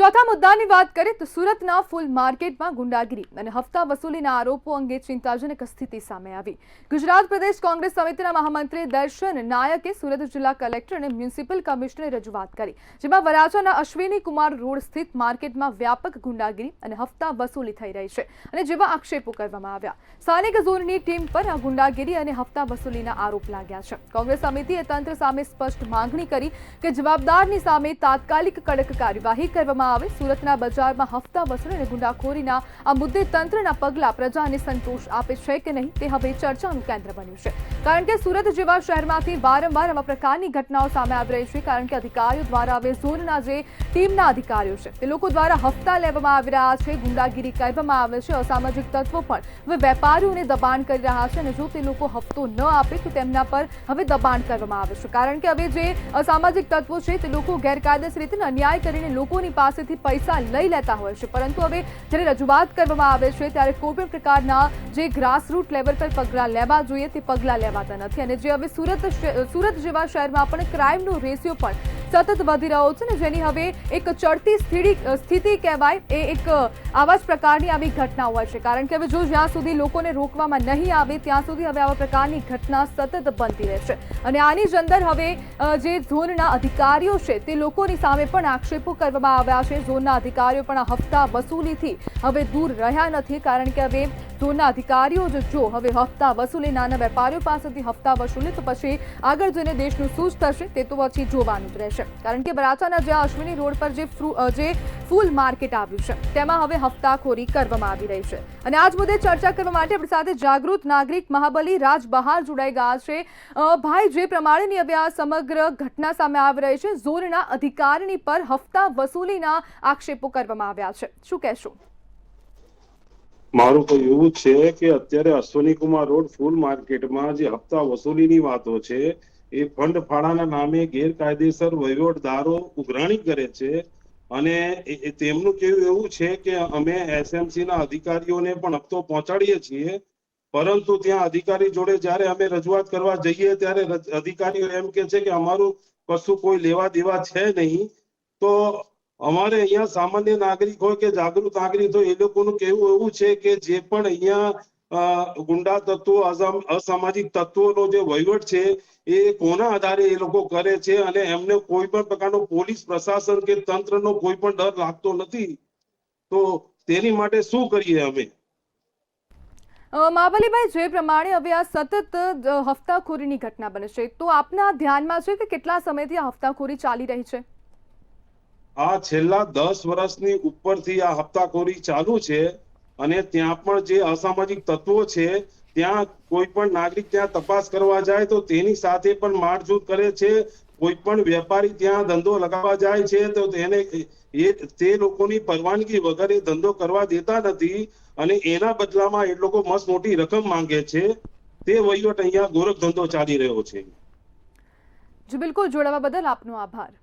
ચોથા મુદ્દાની વાત કરીએ તો સુરતના ફૂલ માર્કેટમાં ગુંડાગીરી અને હપ્તા વસૂલીના આરોપો અંગે ચિંતાજનક સ્થિતિ સામે આવી। ગુજરાત પ્રદેશ કોંગ્રેસ સમિતિના મહામંત્રી દર્શન નાયકે સુરત જિલ્લા કલેક્ટર અને મ્યુનિસિપલ કમિશનરે રજૂઆત કરી, જેમાં વરાછાના અશ્વિની કુમાર રોડ સ્થિત માર્કેટમાં વ્યાપક ગુંડાગીરી અને હપ્તા વસૂલી થઈ રહી છે અને જેવા આક્ષેપો કરવામાં આવ્યા। સ્થાનિક ઝોનની ટીમ પર આ ગુંડાગીરી અને હપ્તા વસૂલીના આરોપ લાગ્યા છે। કોંગ્રેસ સમિતિએ તંત્ર સામે સ્પષ્ટ માંગણી કરી કે જવાબદારની સામે તાત્કાલિક કડક કાર્યવાહી કરવામાં આવે। સુરતના બજારમાં હપ્તા વસૂલ અને ગુંડાખોરીના આ મુદ્દે તંત્રના પગલા પ્રજાને સંતોષ આપે છે કે નહીં તે હવે ચર્ચાનું કેન્દ્ર બન્યું છે, કારણ કે સુરત જેવા શહેરમાંથી વારંવાર આવા પ્રકારની ઘટનાઓ સામે આવી રહી છે, કારણ કે અધિકારીઓ દ્વારા હવે ઝોનના જે ટીમના અધિકારીઓ છે તે લોકો દ્વારા હપ્તા લેવામાં આવી રહ્યા છે, ગુંડાગીરી કરવામાં આવે છે, અસામાજિક તત્વો પણ હવે વેપારીઓને દબાણ કરી રહ્યા છે અને જો તે લોકો હપ્તો ન આપે તો તેમના પર હવે દબાણ કરવામાં આવે છે, કારણ કે હવે જે અસામાજિક તત્વો છે તે લોકો ગેરકાયદેસર રીતે અન્યાય કરીને લોકોની પાસેથી પૈસા લઈ લેતા હોય છે, પરંતુ હવે જ્યારે રજૂઆત કરવામાં આવે છે ત્યારે કોઈ પણ પ્રકારના જે ગ્રાસરૂટ લેવલ પર પગલાં લેવા જોઈએ તે પગલાં લેવાતા નથી અને જે હવે સુરત જેવા શહેરમાં પણ ક્રાઇમનો રેશિયો પણ સતત વધી રહ્યો છે ને જેની હવે એક ચડતી સ્થિતિ કહેવાય એ એક આવા જ પ્રકારની આવી ઘટના હોય છે, કારણ કે હવે જો જ્યાં સુધી લોકોને રોકવામાં નહીં આવે ત્યાં સુધી હવે આવા પ્રકારની ઘટના સતત બનતી રહેશે અને આની જ અંદર હવે જે ઝોનના અધિકારીઓ છે તે લોકોની સામે પણ આક્ષેપો કરવામાં આવ્યા છે। ઝોનના અધિકારીઓ પણ આ હપ્તા વસૂલીથી હવે દૂર રહ્યા નથી, કારણ કે હવે ઝોનના અધિકારીઓ જો હવે હપ્તા વસૂલી નાના વેપારીઓ પાસેથી હપ્તા વસૂલે તો પછી આગળ જઈને દેશનું શું થશે તે તો પછી જોવાનું જ રહેશે, કારણ કે વરાછાના જે અશ્વિની રોડ પર જે ફૂલ માર્કેટ આવ્યું છે તેમાં હવે હપ્તાખોરી કરવામાં આવી રહી છે અને આજ મુદ્દે ચર્ચા કરવા માટે આપણી સાથે જાગૃત નાગરિક મહાબલી રાજ બહાર જોડાઈ ગયા છે। ભાઈ, જે પ્રમાણેની હવે આ સમગ્ર ઘટના સામે આવી રહી છે, ઝોનના અધિકારીની પર હપ્તા વસૂલીના આક્ષેપો કરવામાં આવ્યા છે, શું કહેશો? મારું તો એવું છે કે અત્યારે અશ્વિની કુમાર રોડ ફૂલ માર્કેટમાં જે હપ્તા વસૂલીની વાતો છે એ ફંડ ફાળાના નામે ગેરકાયદેસર વહીવટદારો ઉઘરાણી કરે છે અને તેમનું કેવું એવું છે કે અમે એસએમસી ના અધિકારીઓને પણ હપ્તો પહોંચાડીએ છીએ, પરંતુ ત્યાં અધિકારી જોડે જ્યારે અમે રજૂઆત કરવા જઈએ ત્યારે અધિકારીઓ એમ કે છે કે અમારું કશું કોઈ લેવા દેવા છે નહીં। તો અમારે અહીંયા સામાન્ય નાગરિક હોય કે જાગૃત નાગરિક હોય એ લોકોનું કહેવું એવું છે કે જે પણ અહીંયા ગુંડા તત્વો અસામાજિક તત્વોનો જે વહીવટ છે એ કોના આધારે એ લોકો કરે છે અને એમને કોઈ પણ પ્રકારનો પોલીસ પ્રશાસન કે તંત્રનો કોઈ પણ ડર લાગતો નથી, તો તેની માટે શું કરીએ અમે? મહાબલીભાઈ, જે પ્રમાણે હવે આ સતત હપ્તાખોરીની ઘટના બને છે તો આપના ધ્યાનમાં છે કે કેટલા સમયથી આ હપ્તાખોરી ચાલી રહી છે? આ છેલ્લા 10 વર્ષની ઉપરથી આ હપ્તાખોરી ચાલુ છે અને ત્યાં પણ જે અસામાજિક તત્વો છે ત્યાં કોઈ પણ નાગરિક ત્યાં તપાસ કરવા જાય તો તેની સાથે પણ મારઝૂડ કરે છે, કોઈ પણ વેપારી ત્યાં ધંધો લગાવવા જાય છે તો તે લોકોની પરવાનગી વગર એ ધંધો કરવા દેતા નથી અને એના બદલામાં એ લોકો મસ્ત મોટી રકમ માંગે છે। તે વહીવટ અહીંયા ગોરખ ધંધો ચાલી રહ્યો છે। જી બિલકુલ, જોડાવા બદલ આપનો આભાર।